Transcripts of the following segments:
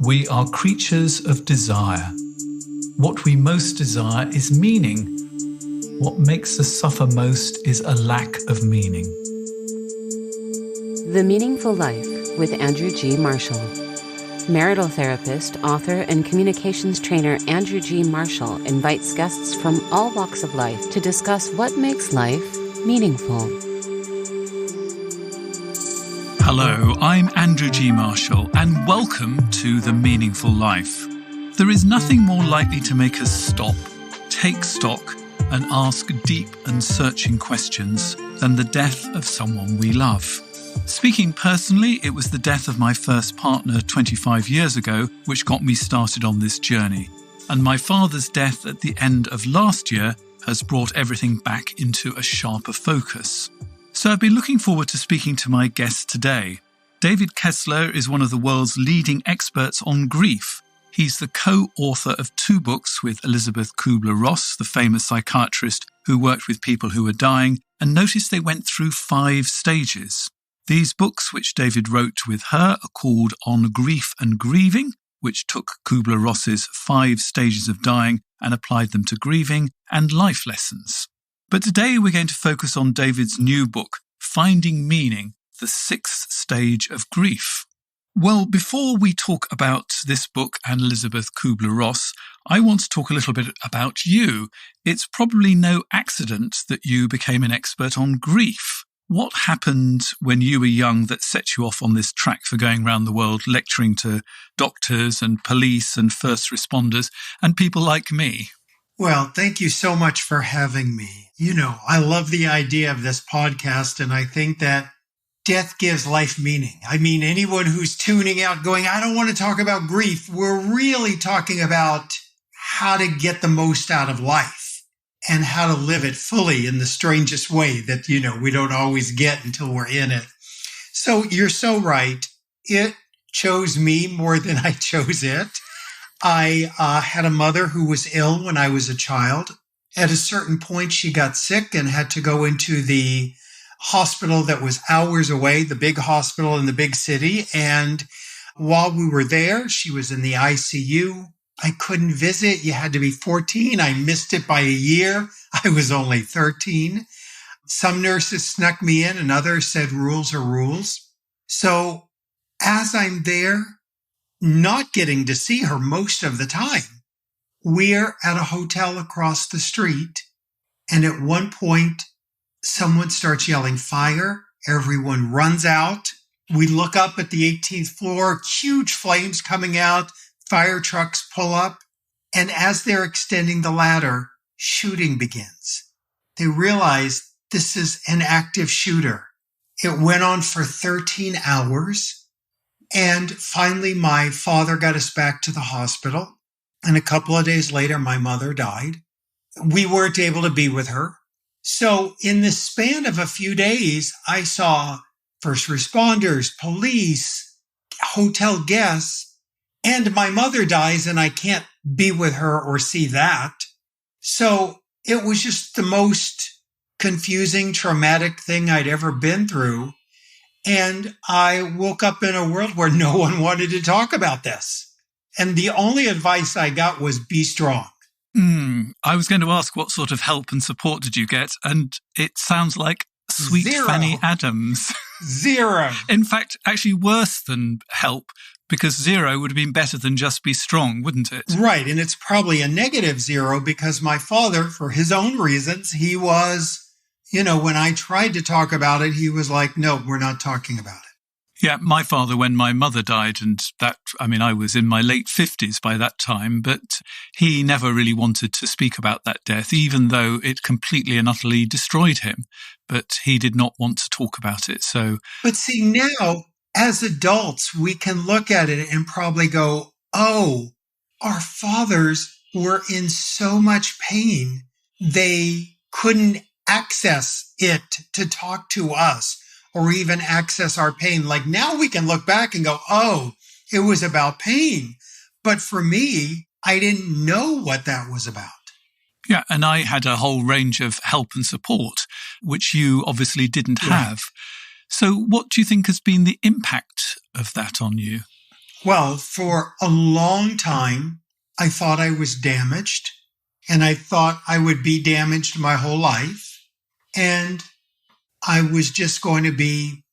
We are creatures of desire. What we most desire is meaning. What makes us suffer most is a lack of meaning. The Meaningful Life with Andrew G. Marshall. Marital therapist, author, and communications trainer Andrew G. Marshall invites guests from all walks of life to discuss what makes life meaningful. Hello, I'm Andrew G. Marshall, and welcome to The Meaningful Life. There is nothing more likely to make us stop, take stock, and ask deep and searching questions than the death of someone we love. Speaking personally, it was the death of my first partner 25 years ago which got me started on this journey. And my father's death at the end of last year has brought everything back into a sharper focus. So I've been looking forward to speaking to my guest today. David Kessler is one of the world's leading experts on grief. He's the co-author of 2 books with Elisabeth Kübler-Ross, the famous psychiatrist who worked with people who were dying, and notice they went through 5 stages. These books, which David wrote with her, are called On Grief and Grieving, which took Kübler-Ross's 5 stages of dying and applied them to grieving, and Life Lessons. But today we're going to focus on David's new book, Finding Meaning, the 6th Stage of Grief. Well, before we talk about this book and Elisabeth Kübler-Ross, I want to talk a little bit about you. It's probably no accident that you became an expert on grief. What happened when you were young that set you off on this track for going around the world lecturing to doctors and police and first responders and people like me? Well, thank you so much for having me. You know, I love the idea of this podcast, and I think that death gives life meaning. I mean, anyone who's tuning out going, I don't want to talk about grief, we're really talking about how to get the most out of life and how to live it fully in the strangest way that, you know, we don't always get until we're in it. So you're so right. It chose me more than I chose it. I had a mother who was ill when I was a child. At a certain point, she got sick and had to go into the hospital that was hours away, the big hospital in the big city. And while we were there, she was in the ICU. I couldn't visit. You had to be 14. I missed it by a year. I was only 13. Some nurses snuck me in and others said rules are rules. So as I'm there, not getting to see her most of the time, we're at a hotel across the street. And at one point, someone starts yelling fire. Everyone runs out. We look up at the 18th floor, huge flames coming out. Fire trucks pull up. And as they're extending the ladder, shooting begins. They realize this is an active shooter. It went on for 13 hours. And finally, my father got us back to the hospital. And a couple of days later, my mother died. We weren't able to be with her. So in the span of a few days, I saw first responders, police, hotel guests, and my mother dies and I can't be with her or see that. So it was just the most confusing, traumatic thing I'd ever been through. And I woke up in a world where no one wanted to talk about this. And the only advice I got was be strong. I was going to ask what sort of help and support did you get? And it sounds like sweet Zero. Fanny Adams. Zero. In fact, actually worse than help, because 0 would have been better than just be strong, wouldn't it? Right. And it's probably a negative 0 because my father, for his own reasons, he was, you know, when I tried to talk about it, he was like, no, we're not talking about it. Yeah, my father, when my mother died, and I was in my late 50s by that time, but he never really wanted to speak about that death, even though it completely and utterly destroyed him. But he did not want to talk about it. So, but see, now as adults, we can look at it and probably go, oh, our fathers were in so much pain, they couldn't access it to talk to us or even access our pain. Like now we can look back and go, oh, it was about pain. But for me, I didn't know what that was about. Yeah, and I had a whole range of help and support, which you obviously didn't have. So what do you think has been the impact of that on you? Well, for a long time, I thought I was damaged, and I thought I would be damaged my whole life. And I was just going to be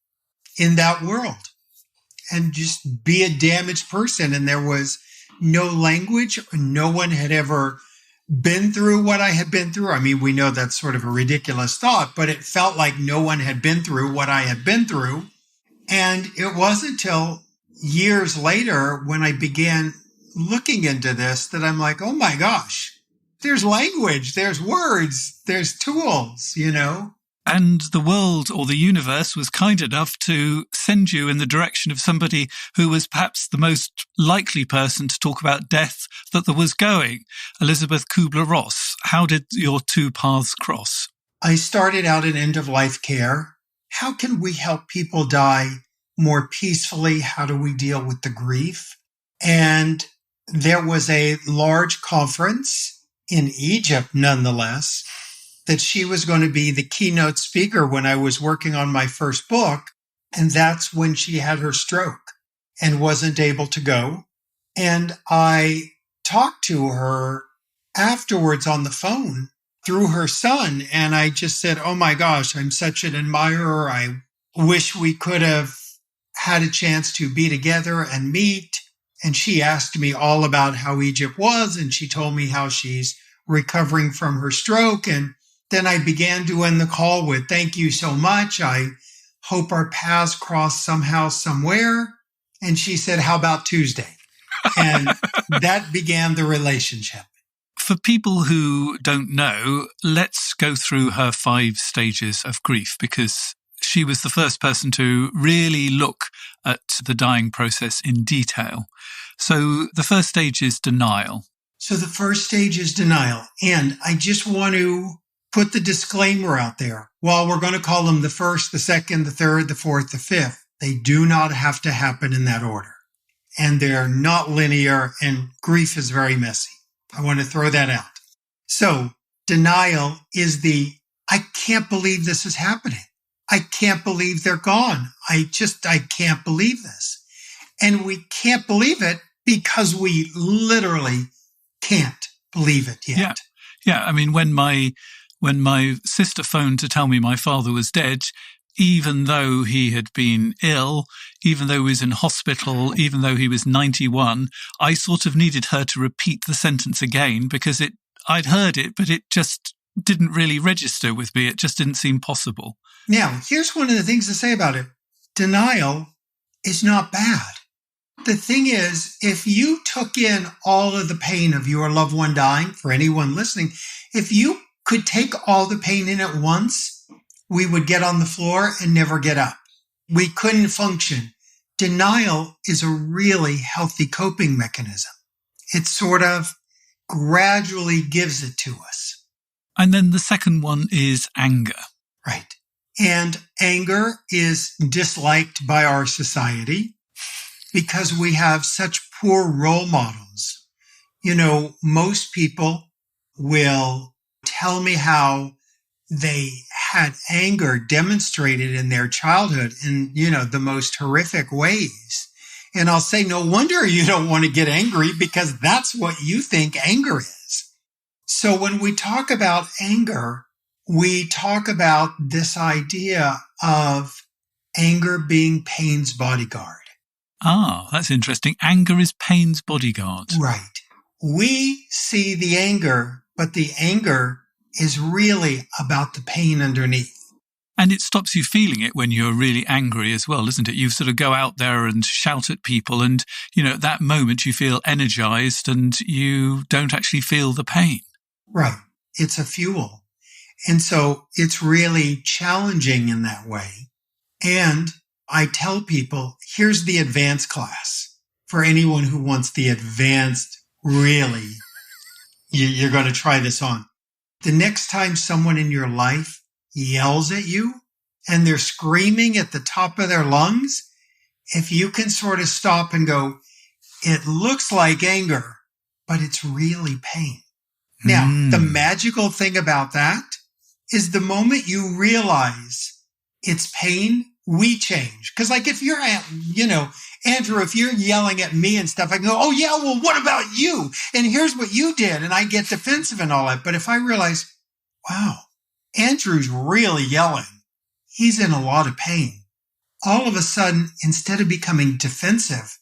in that world and just be a damaged person. And there was no language. No one had ever been through what I had been through. I mean, we know that's sort of a ridiculous thought, but it felt like no one had been through what I had been through. And it wasn't until years later when I began looking into this that I'm like, oh my gosh, there's language, there's words, there's tools, you know? And the world or the universe was kind enough to send you in the direction of somebody who was perhaps the most likely person to talk about death that there was going. Elisabeth Kübler-Ross, how did your two paths cross? I started out in end-of-life care. How can we help people die more peacefully? How do we deal with the grief? And there was a large conference in Egypt, nonetheless, that she was going to be the keynote speaker when I was working on my first book. And that's when she had her stroke and wasn't able to go. And I talked to her afterwards on the phone through her son. And I just said, oh my gosh, I'm such an admirer. I wish we could have had a chance to be together and meet. And she asked me all about how Egypt was. And she told me how she's recovering from her stroke. And then I began to end the call with, thank you so much. I hope our paths cross somehow, somewhere. And she said, how about Tuesday? And that began the relationship. For people who don't know, let's go through her 5 stages of grief, because she was the first person to really look at the dying process in detail. So the first stage is denial. So the first stage is denial. And I just want to put the disclaimer out there. While we're going to call them the first, the second, the third, the fourth, the fifth, they do not have to happen in that order. And they're not linear, and grief is very messy. I want to throw that out. So denial is I can't believe this is happening. I can't believe they're gone. I can't believe this. And we can't believe it because we literally can't believe it yet. Yeah. I mean, when my sister phoned to tell me my father was dead, even though he had been ill, even though he was in hospital, even though he was 91, I sort of needed her to repeat the sentence again because I'd heard it, but it just didn't really register with me. It just didn't seem possible. Now, here's one of the things to say about it. Denial is not bad. The thing is, if you took in all of the pain of your loved one dying, for anyone listening, if you could take all the pain in at once, we would get on the floor and never get up. We couldn't function. Denial is a really healthy coping mechanism. It sort of gradually gives it to us. And then the second one is anger. Right. And anger is disliked by our society because we have such poor role models. You know, most people will tell me how they had anger demonstrated in their childhood in, the most horrific ways. And I'll say, no wonder you don't want to get angry because that's what you think anger is. So when we talk about anger, we talk about this idea of anger being pain's bodyguard. Ah, that's interesting. Anger is pain's bodyguard. Right. We see the anger, but the anger is really about the pain underneath. And it stops you feeling it when you're really angry as well, doesn't it? You sort of go out there and shout at people and, at that moment you feel energized and you don't actually feel the pain. Right. It's a fuel. And so it's really challenging in that way. And I tell people, here's the advanced class. For anyone who wants the advanced, really, you're going to try this on. The next time someone in your life yells at you and they're screaming at the top of their lungs, if you can sort of stop and go, it looks like anger, but it's really pain. Now, the magical thing about that is the moment you realize it's pain, we change. Because if you're, Andrew, if you're yelling at me and stuff, I can go, oh yeah, well, what about you? And here's what you did. And I get defensive and all that. But if I realize, wow, Andrew's really yelling, he's in a lot of pain. All of a sudden, instead of becoming defensive,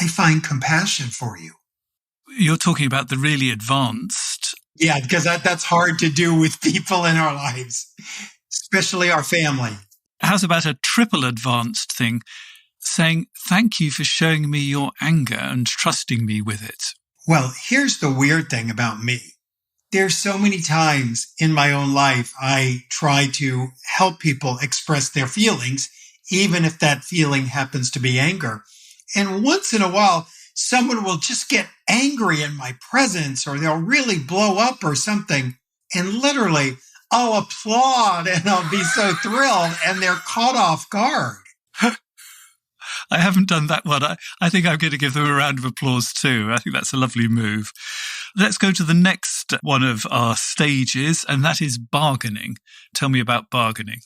I find compassion for you. You're talking about the really advanced. Yeah, because that's hard to do with people in our lives, especially our family. How's about a triple advanced thing, saying, thank you for showing me your anger and trusting me with it? Well, here's the weird thing about me. There's so many times in my own life I try to help people express their feelings, even if that feeling happens to be anger. And once in a while, someone will just get angry in my presence, or they'll really blow up or something. And literally, I'll applaud and I'll be so thrilled, and they're caught off guard. I haven't done that one. I think I'm going to give them a round of applause too. I think that's a lovely move. Let's go to the next one of our stages, and that is bargaining. Tell me about bargaining.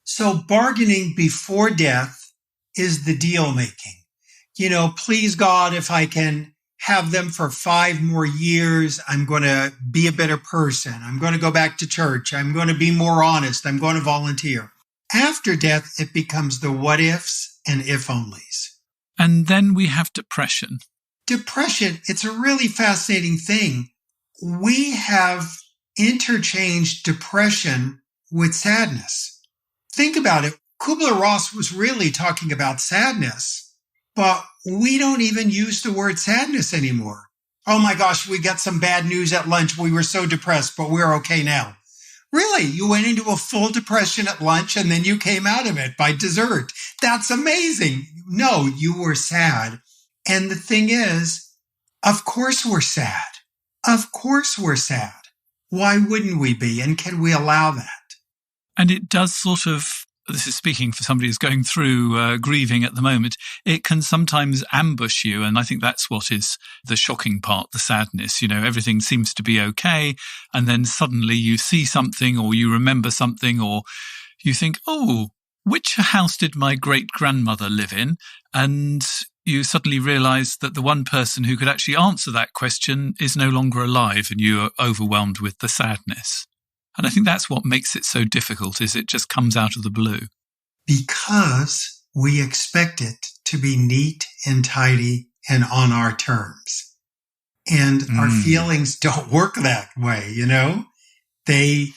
So bargaining before death is the deal making. Please God, if I can have them for 5 more years, I'm going to be a better person. I'm going to go back to church. I'm going to be more honest. I'm going to volunteer. After death, it becomes the what ifs and if onlys. And then we have depression. Depression, it's a really fascinating thing. We have interchanged depression with sadness. Think about it. Kübler-Ross was really talking about sadness, but we don't even use the word sadness anymore. Oh my gosh, we got some bad news at lunch. We were so depressed, but we're okay now. Really? You went into a full depression at lunch and then you came out of it by dessert. That's amazing. No, you were sad. And the thing is, of course we're sad. Of course we're sad. Why wouldn't we be? And can we allow that? And it does sort of, this is speaking for somebody who's going through grieving at the moment, it can sometimes ambush you. And I think that's what is the shocking part, the sadness. Everything seems to be okay. And then suddenly you see something, or you remember something, or you think, oh, which house did my great-grandmother live in? And you suddenly realize that the one person who could actually answer that question is no longer alive, and you are overwhelmed with the sadness. And I think that's what makes it so difficult, is it just comes out of the blue. Because we expect it to be neat and tidy and on our terms. And our feelings don't work that way, They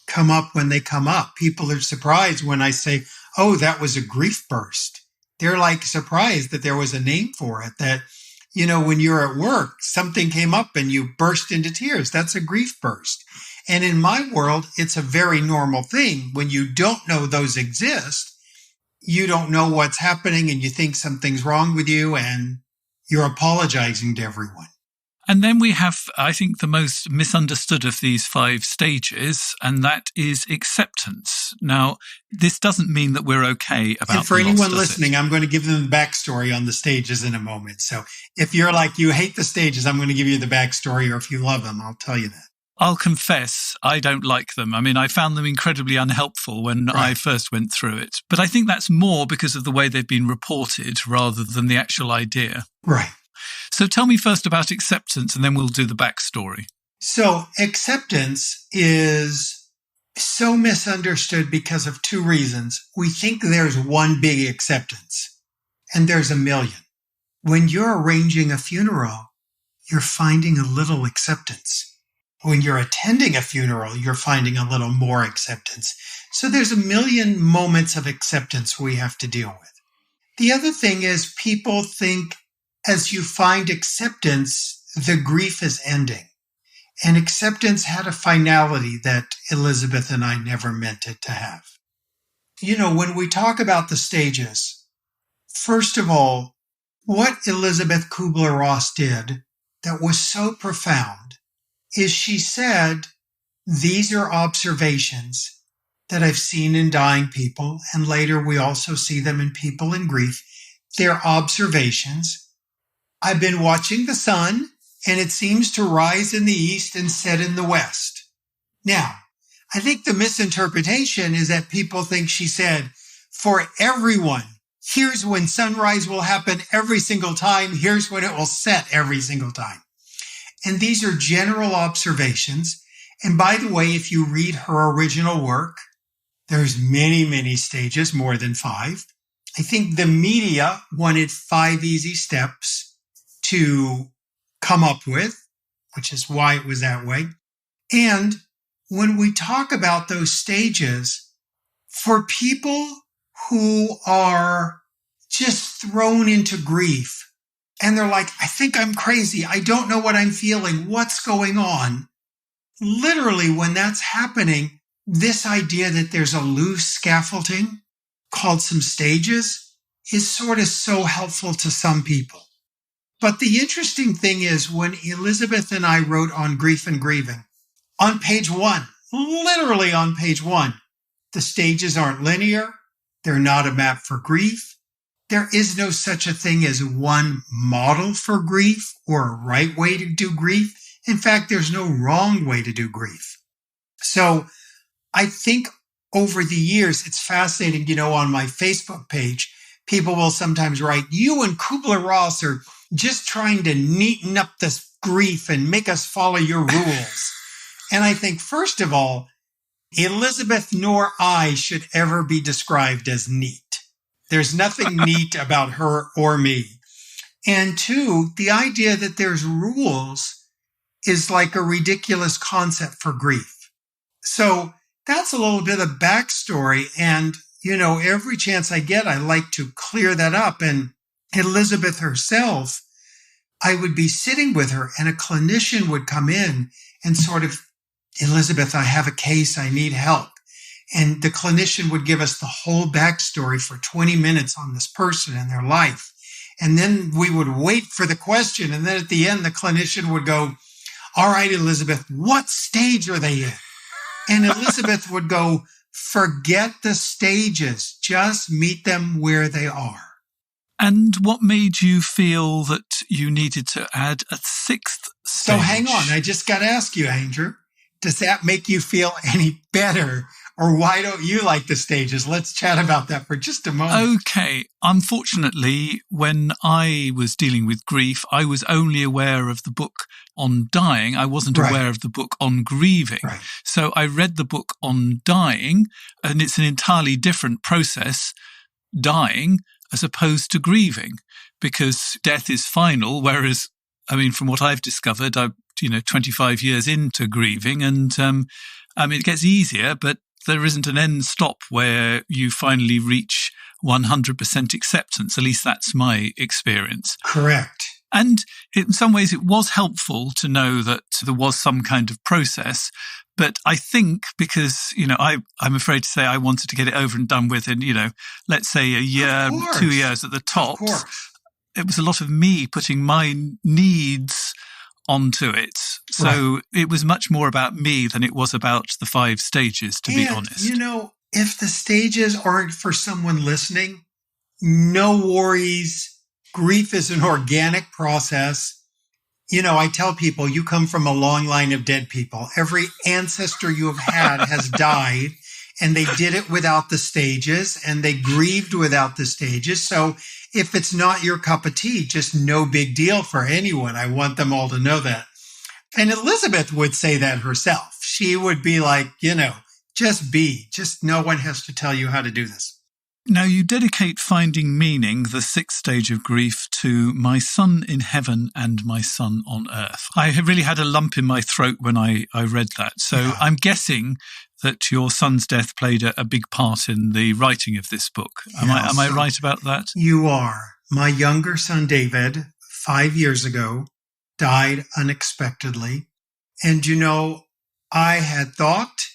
come up when they come up. People are surprised when I say, oh, that was a grief burst. They're like surprised that there was a name for it, that, when you're at work, something came up and you burst into tears. That's a grief burst. And in my world, it's a very normal thing. When you don't know those exist, you don't know what's happening and you think something's wrong with you and you're apologizing to everyone. And then we have, I think, the most misunderstood of these 5 stages, and that is acceptance. Now, this doesn't mean that we're okay about And for the loss, anyone does listening, it? I'm going to give them the backstory on the stages in a moment. So if you're like, you hate the stages, I'm going to give you the backstory, or if you love them, I'll tell you that. I'll confess, I don't like them. I mean, I found them incredibly unhelpful when I first went through it. But I think that's more because of the way they've been reported rather than the actual idea. Right. So tell me first about acceptance, and then we'll do the backstory. So acceptance is so misunderstood because of 2 reasons. We think there's one big acceptance, and there's a million. When you're arranging a funeral, you're finding a little acceptance. When you're attending a funeral, you're finding a little more acceptance. So there's a million moments of acceptance we have to deal with. The other thing is people think as you find acceptance, the grief is ending. And acceptance had a finality that Elisabeth and I never meant it to have. When we talk about the stages, first of all, what Elisabeth Kübler-Ross did that was so profound is she said, these are observations that I've seen in dying people, and later we also see them in people in grief. They're observations. I've been watching the sun, and it seems to rise in the east and set in the west. Now, I think the misinterpretation is that people think she said, for everyone, here's when sunrise will happen every single time. Here's when it will set every single time. And these are general observations. And by the way, if you read her original work, there's many, many stages, more than 5. I think the media wanted 5 easy steps to come up with, which is why it was that way. And when we talk about those stages, for people who are just thrown into grief and they're like, I think I'm crazy. I don't know what I'm feeling. What's going on? Literally, when that's happening, this idea that there's a loose scaffolding called some stages is sort of so helpful to some people. But the interesting thing is when Elisabeth and I wrote on grief and grieving, on page 1, literally on page 1, the stages aren't linear. They're not a map for grief. There is no such a thing as one model for grief or a right way to do grief. In fact, there's no wrong way to do grief. So I think over the years, it's fascinating, on my Facebook page, people will sometimes write, you and Kübler-Ross are just trying to neaten up this grief and make us follow your rules. And I think, first of all, Elisabeth nor I should ever be described as neat. There's nothing neat about her or me. And 2, the idea that there's rules is like a ridiculous concept for grief. So that's a little bit of backstory. And, every chance I get, I like to clear that up. And Elisabeth herself, I would be sitting with her and a clinician would come in and sort of, Elisabeth, I have a case, I need help. And the clinician would give us the whole backstory for 20 minutes on this person and their life. And then we would wait for the question. And then at the end, the clinician would go, all right, Elisabeth, what stage are they in? And Elisabeth would go, forget the stages, just meet them where they are. And what made you feel that you needed to add a 6th stage? So hang on, I just got to ask you, Andrew, does that make you feel any better? Or why don't you like the stages? Let's chat about that for just a moment. Okay. Unfortunately, when I was dealing with grief, I was only aware of the book on dying. I wasn't aware of the book on grieving. Right. So I read the book on dying, and it's an entirely different process, dying, as opposed to grieving, because death is final, whereas, from what I've discovered, I'm 25 years into grieving, and it gets easier, but there isn't an end stop where you finally reach 100% acceptance. At least that's my experience. Correct. And in some ways, it was helpful to know that there was some kind of process. But I think because, I'm afraid to say I wanted to get it over and done with in, let's say a year, 2 years at the top. It was a lot of me putting my needs onto it. So it was much more about me than it was about the 5 stages, to be honest. If the stages aren't for someone listening, no worries. Grief is an organic process. I tell people you come from a long line of dead people. Every ancestor you have had has died, and they did it without the stages, and they grieved without the stages. So if it's not your cup of tea, just no big deal for anyone. I want them all to know that. And Elisabeth would say that herself. She would be like, just no one has to tell you how to do this. Now, you dedicate finding meaning, the 6th stage of grief, to my son in heaven and my son on earth. I really had a lump in my throat when I read that. So I'm guessing that your son's death played a big part in the writing of this book. Am I right about that? You are. My younger son, David, 5 years ago, died unexpectedly. And, I had thought,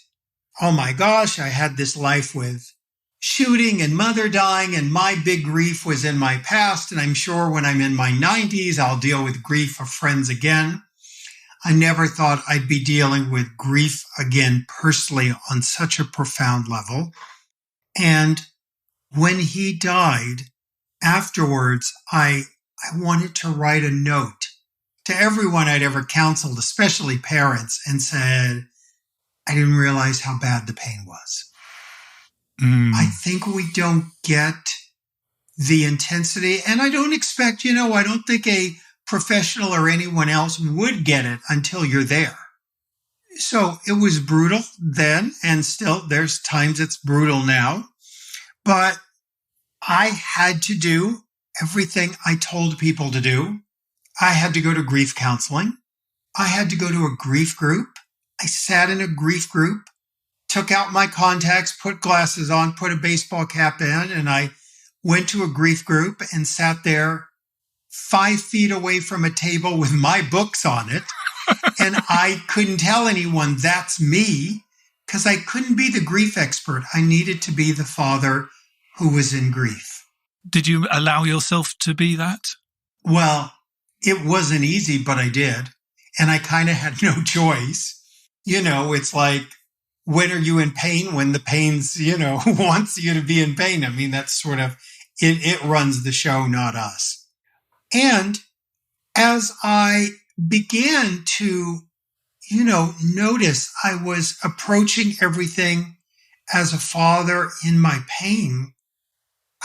oh my gosh, I had this life with shooting and mother dying, and my big grief was in my past. And I'm sure when I'm in my 90s, I'll deal with grief of friends again. I never thought I'd be dealing with grief again personally on such a profound level. And when he died, afterwards, I wanted to write a note to everyone I'd ever counseled, especially parents, and said, I didn't realize how bad the pain was. I think we don't get the intensity. And I don't expect, I don't think a professional or anyone else would get it until you're there. So it was brutal then, and still there's times it's brutal now. But I had to do everything I told people to do. I had to go to grief counseling. I had to go to a grief group. I sat in a grief group, took out my contacts, put glasses on, put a baseball cap in, and I went to a grief group and sat there 5 feet away from a table with my books on it. And I couldn't tell anyone that's me because I couldn't be the grief expert. I needed to be the father who was in grief. Did you allow yourself to be that? Well, it wasn't easy, but I did. And I kind of had no choice. It's like, when are you in pain? When the pain's, wants you to be in pain. I mean, that's sort of, it runs the show, not us. And as I began to, notice I was approaching everything as a father in my pain,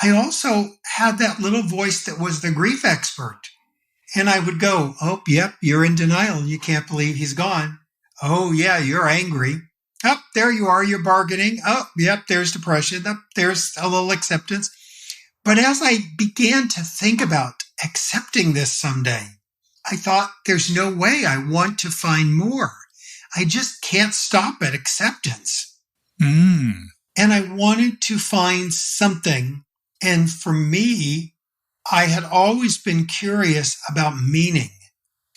I also had that little voice that was the grief expert. And I would go, oh, yep, you're in denial. You can't believe he's gone. Oh, yeah, you're angry. Oh, there you are. You're bargaining. Oh, yep, there's depression. Oh, there's a little acceptance. But as I began to think about accepting this someday, I thought, there's no way. I want to find more. I just can't stop at acceptance. And I wanted to find something. And for me, I had always been curious about meaning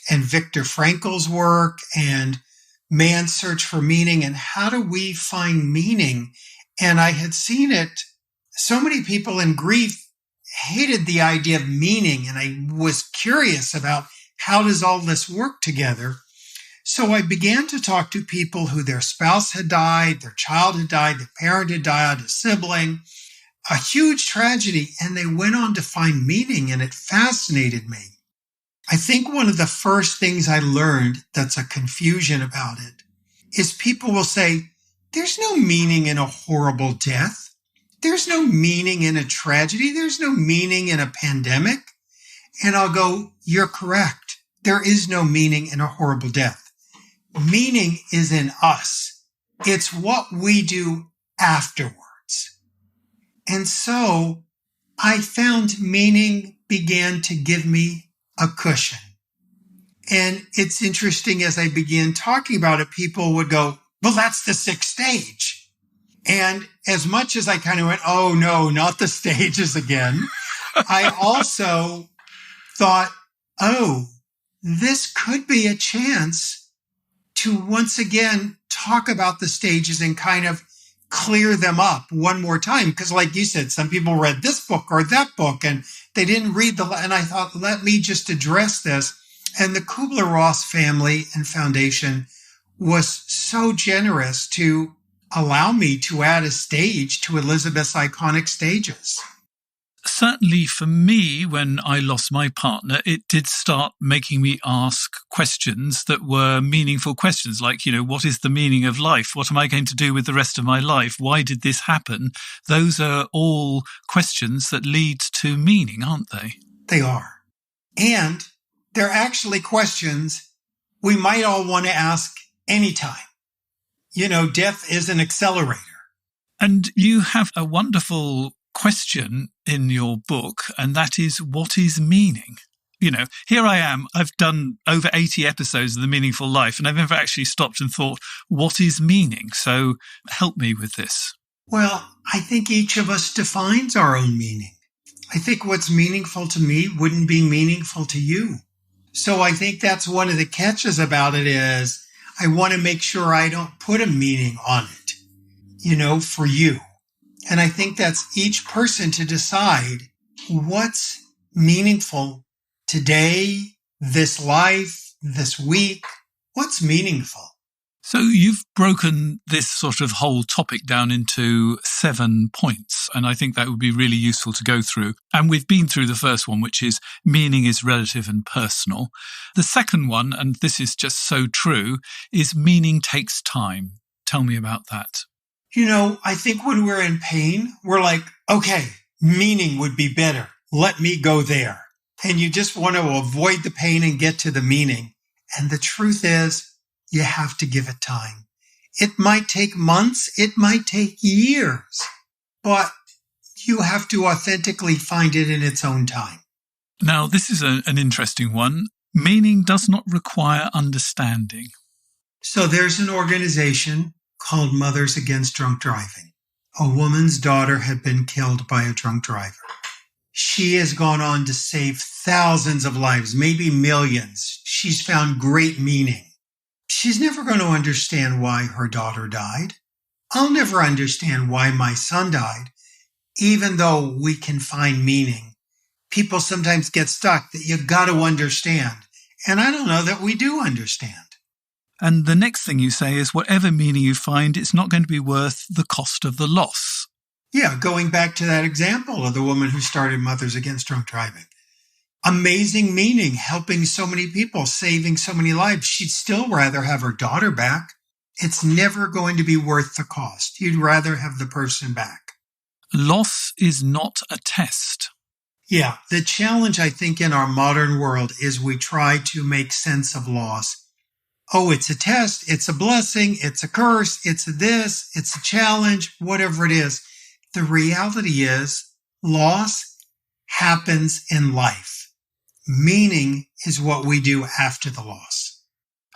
and Viktor Frankl's work and man's search for meaning and how do we find meaning? And I had seen it. So many people in grief hated the idea of meaning. And I was curious about how does all this work together? So I began to talk to people who their spouse had died, their child had died, their parent had died, a sibling, a huge tragedy, and they went on to find meaning, and it fascinated me. I think one of the first things I learned that's a confusion about it is people will say, there's no meaning in a horrible death. There's no meaning in a tragedy. There's no meaning in a pandemic. And I'll go, you're correct. There is no meaning in a horrible death. Meaning is in us. It's what we do afterwards. And so I found meaning began to give me a cushion. And it's interesting as I began talking about it, people would go, well, that's the 6th stage. And as much as I kind of went, oh no, not the stages again, I also thought, oh, this could be a chance to once again talk about the stages and kind of clear them up one more time. Because like you said, some people read this book or that book and they didn't read and I thought, let me just address this. And the Kübler-Ross family and foundation was so generous to allow me to add a stage to Elisabeth's iconic stages. Certainly for me, when I lost my partner, it did start making me ask questions that were meaningful questions like, what is the meaning of life? What am I going to do with the rest of my life? Why did this happen? Those are all questions that lead to meaning, aren't they? They are. And they're actually questions we might all want to ask anytime. Death is an accelerator. And you have a wonderful question in your book, and that is, what is meaning? Here I am, I've done over 80 episodes of The Meaningful Life, and I've never actually stopped and thought, what is meaning? So help me with this. Well, I think each of us defines our own meaning. I think what's meaningful to me wouldn't be meaningful to you. So I think that's one of the catches about it is I want to make sure I don't put a meaning on it, for you. And I think that's each person to decide what's meaningful today, this life, this week. What's meaningful? So you've broken this sort of whole topic down into 7 points, and I think that would be really useful to go through. And we've been through the first one, which is meaning is relative and personal. The second one, and this is just so true, is meaning takes time. Tell me about that. I think when we're in pain, we're like, okay, Meaning would be better. Let me go there. And you just want to avoid the pain and get to the meaning. And the truth is, you have to give it time. It might take months. It might take years. But you have to authentically find it in its own time. Now, this is an interesting one. Meaning does not require understanding. So there's an organization called Mothers Against Drunk Driving. A woman's daughter had been killed by a drunk driver. She has gone on to save thousands of lives, maybe millions. She's found great meaning. She's never going to understand why her daughter died. I'll never understand why my son died, even though we can find meaning. People sometimes get stuck that you got to understand. And I don't know that we do understand. And the next thing you say is whatever meaning you find, it's not going to be worth the cost of the loss. Yeah, going back to that example of the woman who started Mothers Against Drunk Driving. Amazing meaning, helping so many people, saving so many lives. She'd still rather have her daughter back. It's never going to be worth the cost. You'd rather have the person back. Loss is not a test. Yeah, the challenge, I think, in our modern world is we try to make sense of loss. Oh, it's a test, it's a blessing, it's a curse, it's a this, it's a challenge, whatever it is. The reality is loss happens in life. Meaning is what we do after the loss.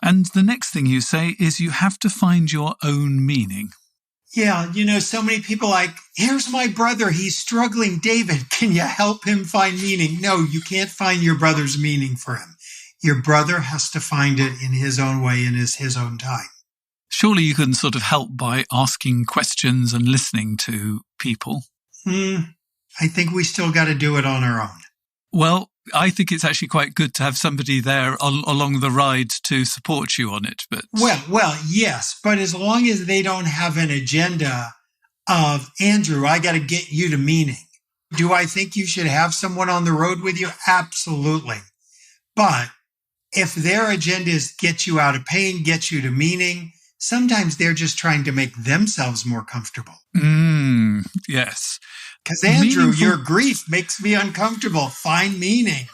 And the next thing you say is you have to find your own meaning. Yeah, so many people like, here's my brother, he's struggling. David, can you help him find meaning? No, you can't find your brother's meaning for him. Your brother has to find it in his own way and his own time. Surely you can sort of help by asking questions and listening to people. I think we still got to do it on our own. Well, I think it's actually quite good to have somebody there along the ride to support you on it. But Well, yes, but as long as they don't have an agenda of, Andrew, I got to get you to meaning. Do I think you should have someone on the road with you? Absolutely. But if their agenda is get you out of pain, get you to meaning, sometimes they're just trying to make themselves more comfortable. Yes. Because Andrew, your grief makes me uncomfortable. Find meaning.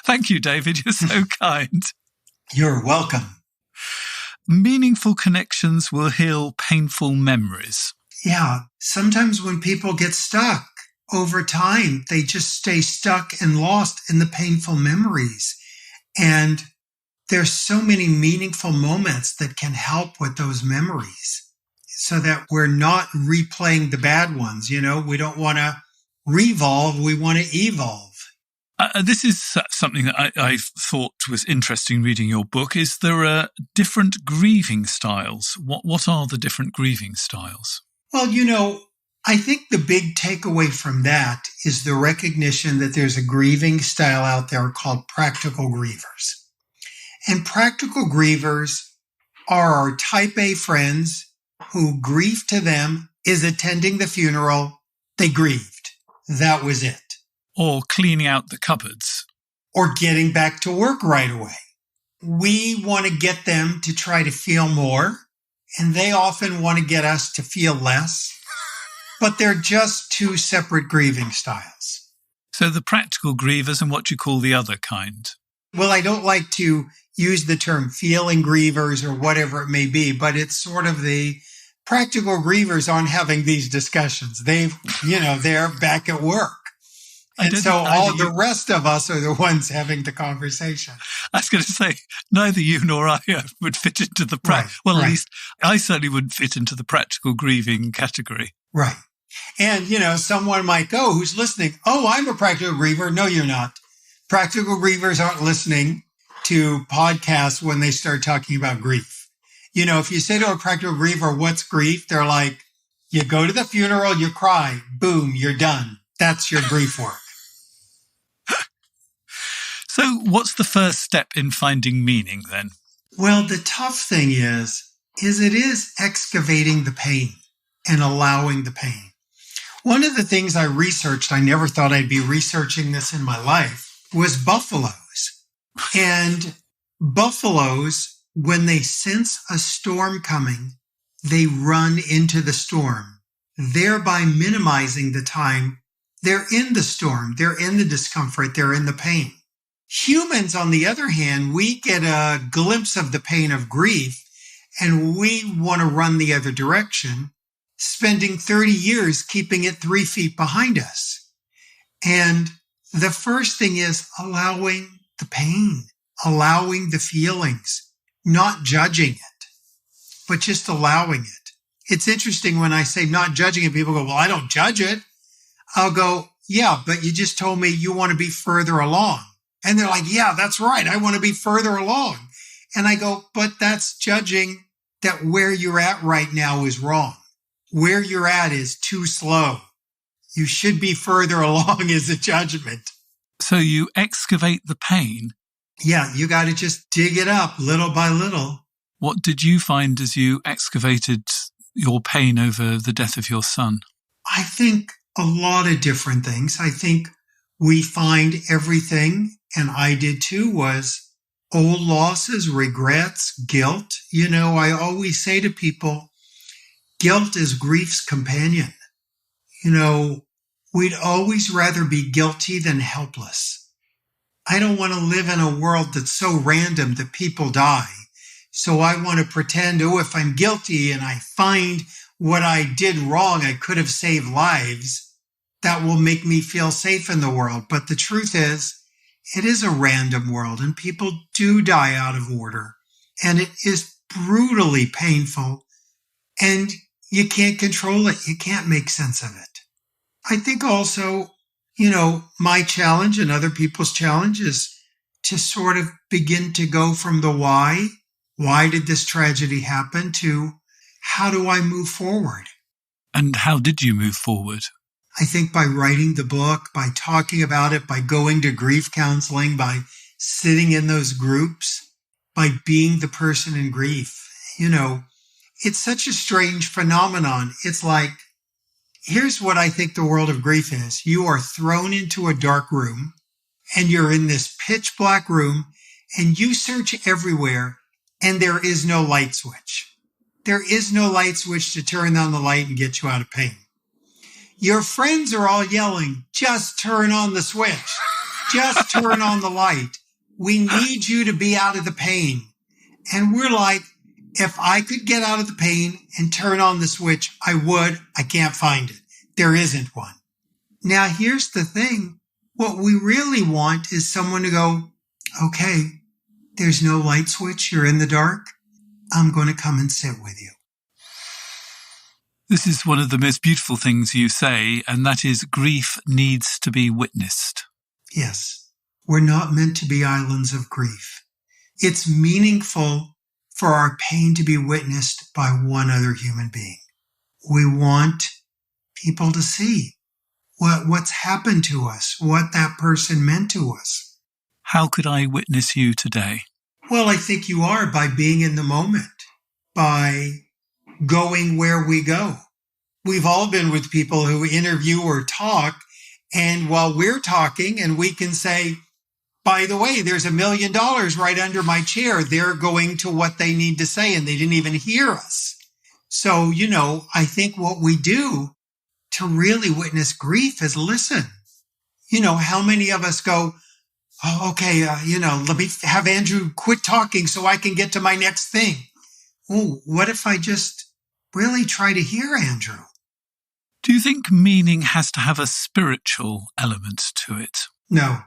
Thank you, David. You're so kind. You're welcome. Meaningful connections will heal painful memories. Yeah. Sometimes when people get stuck over time, they just stay stuck and lost in the painful memories. And there's so many meaningful moments that can help with those memories so that we're not replaying the bad ones. We don't want to revolve. We want to evolve. This is something that I thought was interesting reading your book. Is there are different grieving styles? What are the different grieving styles? Well, I think the big takeaway from that is the recognition that there's a grieving style out there called practical grievers. And practical grievers are our type A friends who grief to them is attending the funeral. They grieved. That was it. Or cleaning out the cupboards. Or getting back to work right away. We want to get them to try to feel more, and they often want to get us to feel less. But they're just two separate grieving styles. So the practical grievers and what you call the other kind. Well, I don't like to use the term feeling grievers or whatever it may be, but it's sort of the practical grievers aren't having these discussions. they're back at work. And so all the rest of us are the ones having the conversation. I was going to say, neither you nor I would fit into the At least I certainly wouldn't fit into the practical grieving category. Right. And, someone might go who's listening, oh, I'm a practical griever. No, you're not. Practical grievers aren't listening to podcasts when they start talking about grief. If you say to a practical griever, what's grief? They're like, you go to the funeral, you cry, boom, you're done. That's your grief work. So what's the first step in finding meaning then? Well, the tough thing is it is excavating the pain and allowing the pain. One of the things I researched, I never thought I'd be researching this in my life, was buffaloes. And buffaloes, when they sense a storm coming, they run into the storm. thereby minimizing the time they're in the storm, they're in the discomfort, they're in the pain. Humans, on the other hand, we get a glimpse of the pain of grief and we want to run the other direction, spending 30 years keeping it 3 feet behind us. And the first thing is allowing the pain, allowing the feelings, not judging it, but just allowing it. It's interesting when I say not judging it, people go, well, I don't judge it. I'll go, yeah, but you just told me you want to be further along. And they're like, yeah, that's right. I want to be further along. And I go, but that's judging that where you're at right now is wrong. Where you're at is too slow. You should be further along is a judgment. So you excavate the pain. Yeah, you got to just dig it up little by little. What did you find as you excavated your pain over the death of your son? I think a lot of different things. I think we find everything, and I did too, was old losses, regrets, guilt. You know, I always say to people, guilt is grief's companion. You know, we'd always rather be guilty than helpless. I don't want to live in a world that's so random that people die. So I want to pretend, oh, if I'm guilty and I find what I did wrong, I could have saved lives. That will make me feel safe in the world. But the truth is, it is a random world and people do die out of order. And it is brutally painful and you can't control it. You can't make sense of it. I think also, you know, my challenge and other people's challenge is to sort of begin to go from the why did this tragedy happen, to how do I move forward? And how did you move forward? I think by writing the book, by talking about it, by going to grief counseling, by sitting in those groups, by being the person in grief. You know, it's such a strange phenomenon. It's like, here's what I think the world of grief is. You are thrown into a dark room and you're in this pitch black room and you search everywhere and there is no light switch. There is no light switch to turn on the light and get you out of pain. Your friends are all yelling, just turn on the switch. Just turn on the light. We need you to be out of the pain. And we're like, if I could get out of the pain and turn on the switch, I would. I can't find it. There isn't one. Now, here's the thing. What we really want is someone to go, okay, there's no light switch. You're in the dark. I'm going to come and sit with you. This is one of the most beautiful things you say, and that is grief needs to be witnessed. Yes, we're not meant to be islands of grief. It's meaningful for our pain to be witnessed by one other human being. We want people to see what's happened to us, what that person meant to us. How could I witness you today? Well, I think you are by being in the moment, by going where we go. We've all been with people who interview or talk, and while we're talking and we can say, by the way, there's $1 million right under my chair, they're going to what they need to say and they didn't even hear us. So, you know, I think what we do to really witness grief is listen. You know, how many of us go, oh, okay, let me have Andrew quit talking so I can get to my next thing. Oh, what if I just really try to hear Andrew? Do you think meaning has to have a spiritual element to it? No.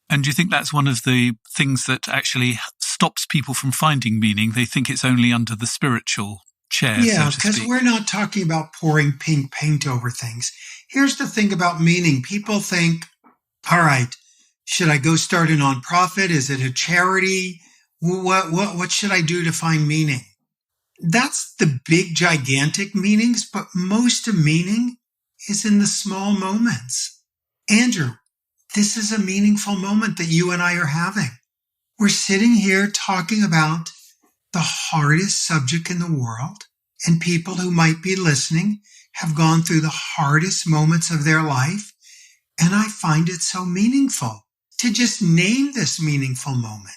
And do you think that's one of the things that actually stops people from finding meaning? They think it's only under the spiritual chair, yeah, so to because speak. we're not talking about pouring pink paint over things. Here's the thing about meaning. People think, all right, should I go start a nonprofit? Is it a charity? What should I do to find meaning? That's the big, gigantic meanings, but most of meaning is in the small moments. Andrew, this is a meaningful moment that you and I are having. We're sitting here talking about the hardest subject in the world, and people who might be listening have gone through the hardest moments of their life, and I find it so meaningful to just name this meaningful moment.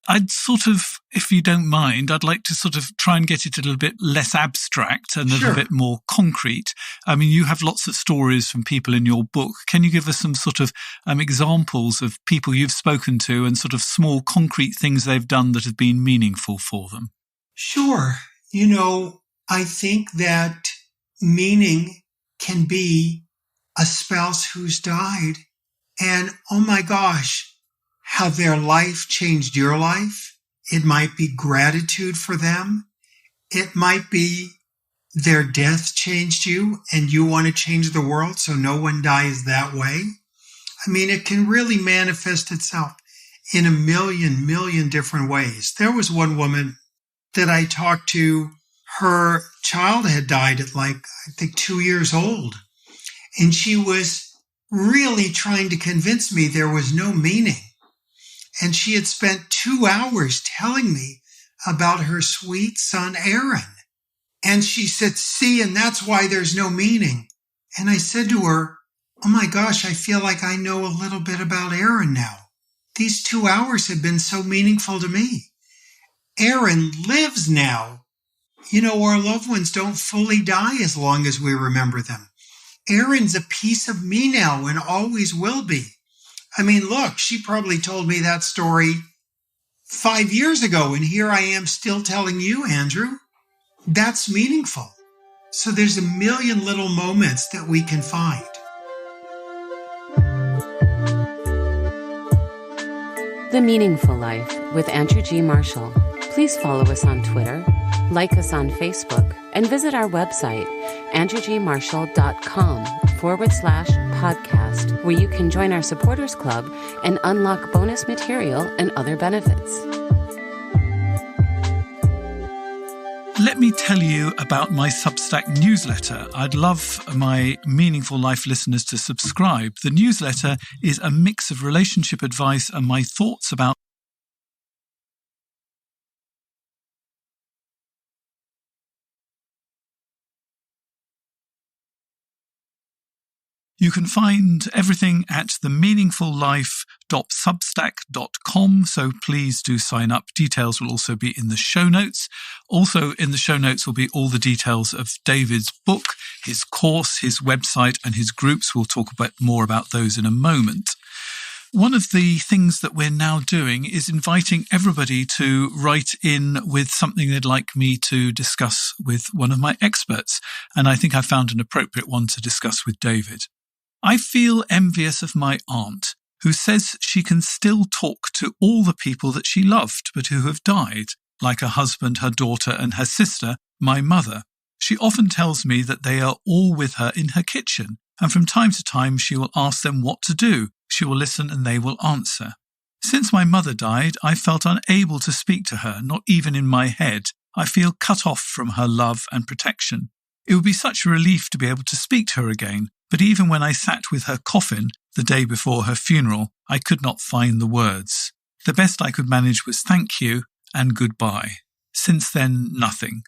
I'd sort of, if you don't mind, I'd like to sort of try and get it a little bit less abstract and a little bit more concrete. I mean, you have lots of stories from people in your book. Can you give us some sort of examples of people you've spoken to and sort of small concrete things they've done that have been meaningful for them? Sure. I think that meaning can be a spouse who's died and, oh my gosh, how their life changed your life. It might be gratitude for them. It might be their death changed you and you want to change the world so no one dies that way. I mean, it can really manifest itself in a million different ways. There was one woman that I talked to. Her child had died at I think 2 years old. And she was really trying to convince me there was no meaning. And she had spent 2 hours telling me about her sweet son, Aaron. And she said, see, and that's why there's no meaning. And I said to her, oh my gosh, I feel like I know a little bit about Aaron now. These 2 hours have been so meaningful to me. Aaron lives now. Our loved ones don't fully die as long as we remember them. Aaron's a piece of me now and always will be. I mean, look, she probably told me that story 5 years ago, and here I am still telling you, Andrew. That's meaningful. So there's a million little moments that we can find. The Meaningful Life with Andrew G. Marshall. Please follow us on Twitter, like us on Facebook, and visit our website, andrewgmarshall.com/podcast, where you can join our supporters club and unlock bonus material and other benefits. Let me tell you about my Substack newsletter. I'd love my Meaningful Life listeners to subscribe. The newsletter is a mix of relationship advice and my thoughts about You can find everything at themeaningfullife.substack.com, so please do sign up. Details will also be in the show notes. Also in the show notes will be all the details of David's book, his course, his website, and his groups. We'll talk more about those in a moment. One of the things that we're now doing is inviting everybody to write in with something they'd like me to discuss with one of my experts, and I think I found an appropriate one to discuss with David. I feel envious of my aunt, who says she can still talk to all the people that she loved, but who have died, like her husband, her daughter, and her sister, my mother. She often tells me that they are all with her in her kitchen, and from time to time she will ask them what to do. She will listen and they will answer. Since my mother died, I felt unable to speak to her, not even in my head. I feel cut off from her love and protection. It would be such a relief to be able to speak to her again, but even when I sat with her coffin the day before her funeral, I could not find the words. The best I could manage was thank you and goodbye. Since then, nothing.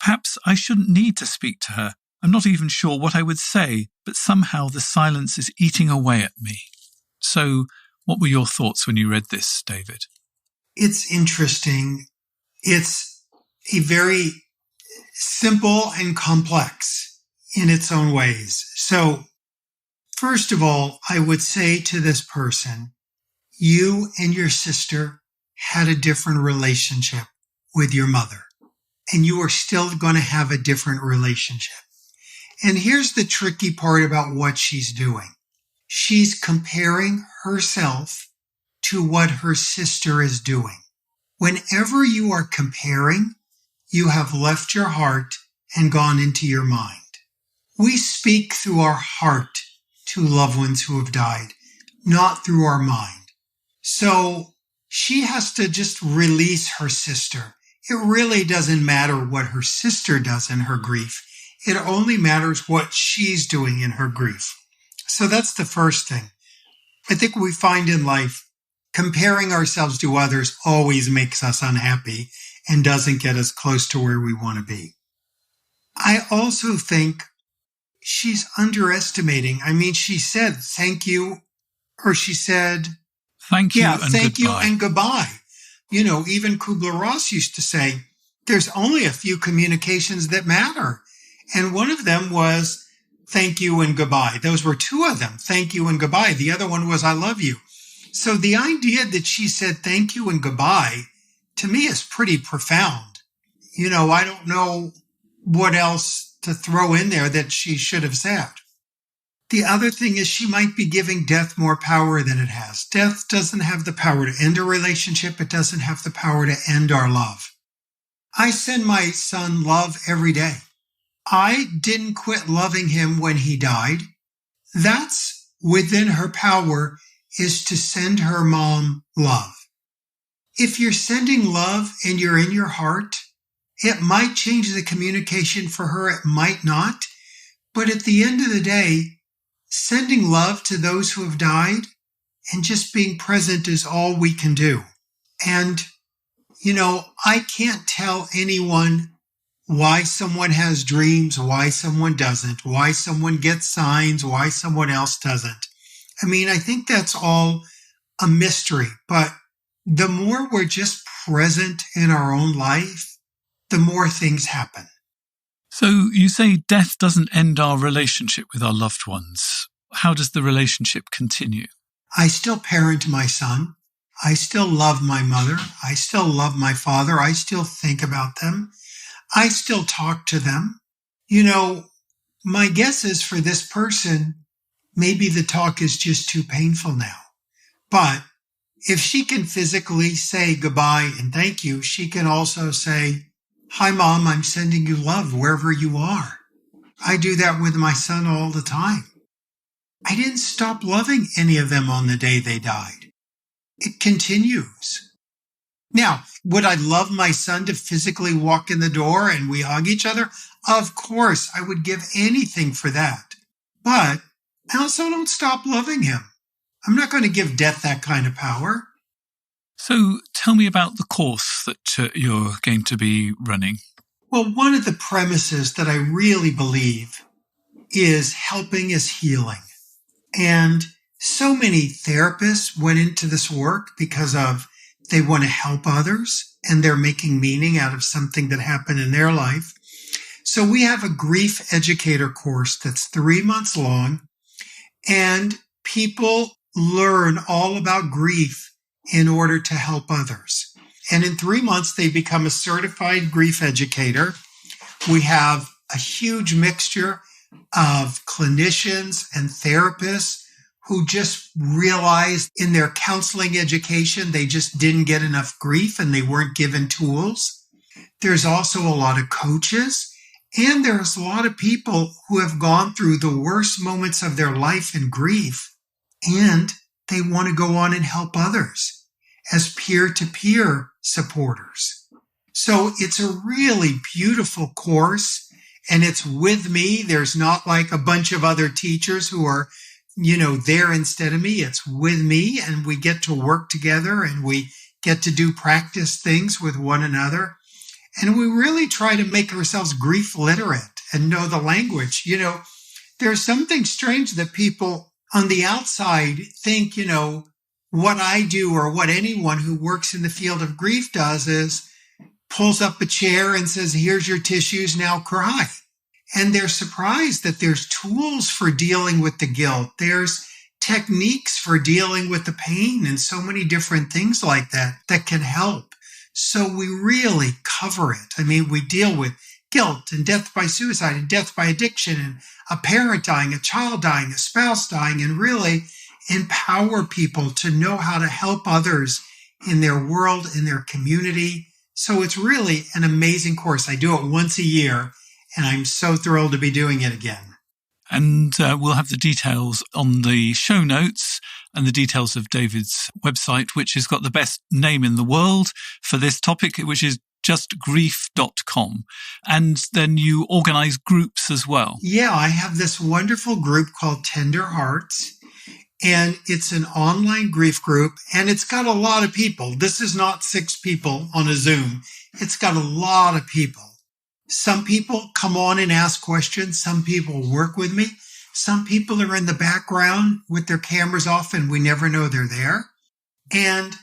Perhaps I shouldn't need to speak to her. I'm not even sure what I would say, but somehow the silence is eating away at me. So, what were your thoughts when you read this, David? It's interesting. It's a very simple and complex in its own ways. So, first of all, I would say to this person, you and your sister had a different relationship with your mother, and you are still going to have a different relationship. And here's the tricky part about what she's doing. She's comparing herself to what her sister is doing. Whenever you are comparing, you have left your heart and gone into your mind. We speak through our heart to loved ones who have died, not through our mind. So she has to just release her sister. It really doesn't matter what her sister does in her grief. It only matters what she's doing in her grief. So that's the first thing. I think we find in life, comparing ourselves to others always makes us unhappy and doesn't get us close to where we want to be. I also think she's underestimating. I mean, she said, thank you, or she said, thank you and thank goodbye. you and goodbye. Even Kübler-Ross used to say, there's only a few communications that matter. And one of them was thank you and goodbye. Those were two of them, thank you and goodbye. The other one was I love you. So the idea that she said thank you and goodbye, to me, is pretty profound. I don't know what else to throw in there that she should have said. The other thing is she might be giving death more power than it has. Death doesn't have the power to end a relationship. It doesn't have the power to end our love. I send my son love every day. I didn't quit loving him when he died. That's within her power, is to send her mom love. If you're sending love and you're in your heart, it might change the communication for her. It might not. But at the end of the day, sending love to those who have died and just being present is all we can do. And, I can't tell anyone why someone has dreams, why someone doesn't, why someone gets signs, why someone else doesn't. I think that's all a mystery. But the more we're just present in our own life, the more things happen. So you say death doesn't end our relationship with our loved ones. How does the relationship continue? I still parent my son. I still love my mother. I still love my father. I still think about them. I still talk to them. My guess is for this person, maybe the talk is just too painful now. But if she can physically say goodbye and thank you, she can also say, hi, Mom, I'm sending you love wherever you are. I do that with my son all the time. I didn't stop loving any of them on the day they died. It continues. Now, would I love my son to physically walk in the door and we hug each other? Of course, I would give anything for that. But I also don't stop loving him. I'm not going to give death that kind of power. So tell me about the course that you're going to be running. Well, one of the premises that I really believe is helping is healing. And so many therapists went into this work because they want to help others and they're making meaning out of something that happened in their life. So we have a grief educator course that's 3 months long, and people learn all about grief in order to help others. And in 3 months, they become a certified grief educator. We have a huge mixture of clinicians and therapists who just realized in their counseling education, they just didn't get enough grief and they weren't given tools. There's also a lot of coaches, and there's a lot of people who have gone through the worst moments of their life in grief, and they want to go on and help others as peer-to-peer supporters. So it's a really beautiful course, and it's with me. There's not like a bunch of other teachers who are there instead of me. It's with me, and we get to work together and we get to do practice things with one another. And we really try to make ourselves grief literate and know the language. There's something strange that people on the outside think, what I do or what anyone who works in the field of grief does is pulls up a chair and says, here's your tissues, now cry. And they're surprised that there's tools for dealing with the guilt. There's techniques for dealing with the pain and so many different things like that can help. So we really cover it. We deal with guilt and death by suicide and death by addiction and a parent dying, a child dying, a spouse dying, and really empower people to know how to help others in their world, in their community. So it's really an amazing course. I do it once a year, and I'm so thrilled to be doing it again. And we'll have the details on the show notes and the details of David's website, which has got the best name in the world for this topic, which is justgrief.com. And then you organize groups as well. Yeah, I have this wonderful group called Tender Hearts, and it's an online grief group, and it's got a lot of people. This is not 6 people on a Zoom. It's got a lot of people. Some people come on and ask questions. Some people work with me. Some people are in the background with their cameras off and we never know they're there. And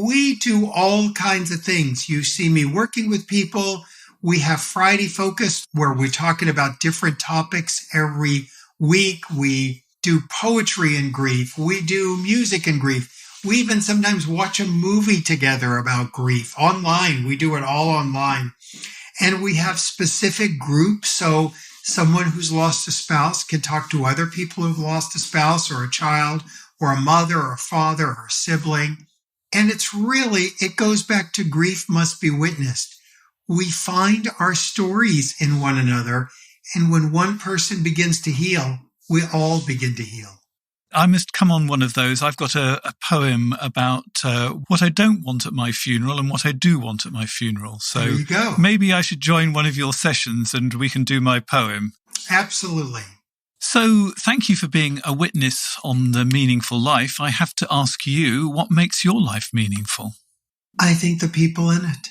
we do all kinds of things. You see me working with people. We have Friday Focus where we're talking about different topics every week. We do poetry and grief. We do music and grief. We even sometimes watch a movie together about grief online. We do it all online. And we have specific groups. So someone who's lost a spouse can talk to other people who've lost a spouse or a child or a mother or a father or a sibling. And it goes back to grief must be witnessed. We find our stories in one another. And when one person begins to heal, we all begin to heal. I must come on one of those. I've got a poem about what I don't want at my funeral and what I do want at my funeral. So there you go. Maybe I should join one of your sessions and we can do my poem. Absolutely. So thank you for being a witness on the meaningful life. I have to ask you, what makes your life meaningful? I think the people in it.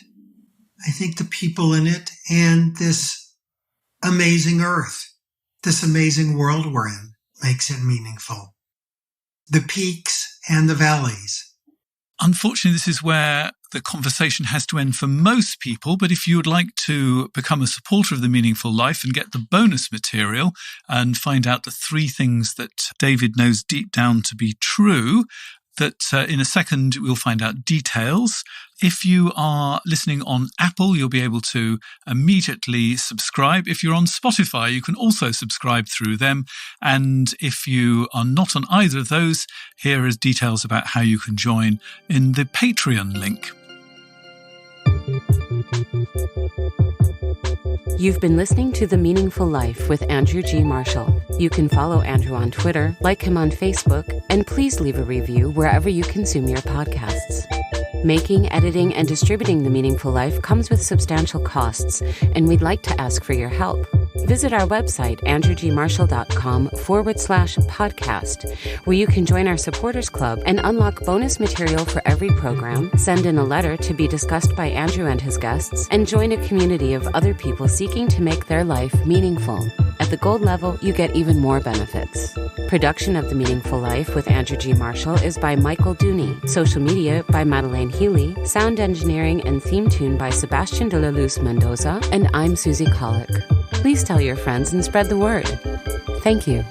I think the people in it and this amazing earth, this amazing world we're in makes it meaningful. The peaks and the valleys. Unfortunately, this is where the conversation has to end for most people. But if you would like to become a supporter of the meaningful life and get the bonus material and find out the 3 things that David knows deep down to be true, that in a second we'll find out details. If you are listening on Apple, you'll be able to immediately subscribe. If you're on Spotify, you can also subscribe through them. And if you are not on either of those, here is details about how you can join in the Patreon link. You've been listening to The Meaningful Life with Andrew G. Marshall. You can follow Andrew on Twitter, like him on Facebook, and please leave a review wherever you consume your podcasts. Making, editing, and distributing The Meaningful Life comes with substantial costs, and we'd like to ask for your help. Visit our website, andrewgmarshall.com/podcast, where you can join our supporters club and unlock bonus material for every program, send in a letter to be discussed by Andrew and his guests, and join a community of other people seeking to make their life meaningful. At the gold level, you get even more benefits. Production of The Meaningful Life with Andrew G. Marshall is by Michael Dooney. Social media by Madeleine Healy. Sound engineering and theme tune by Sebastian de la Luz Mendoza. And I'm Susie Colick. Please tell your friends and spread the word. Thank you.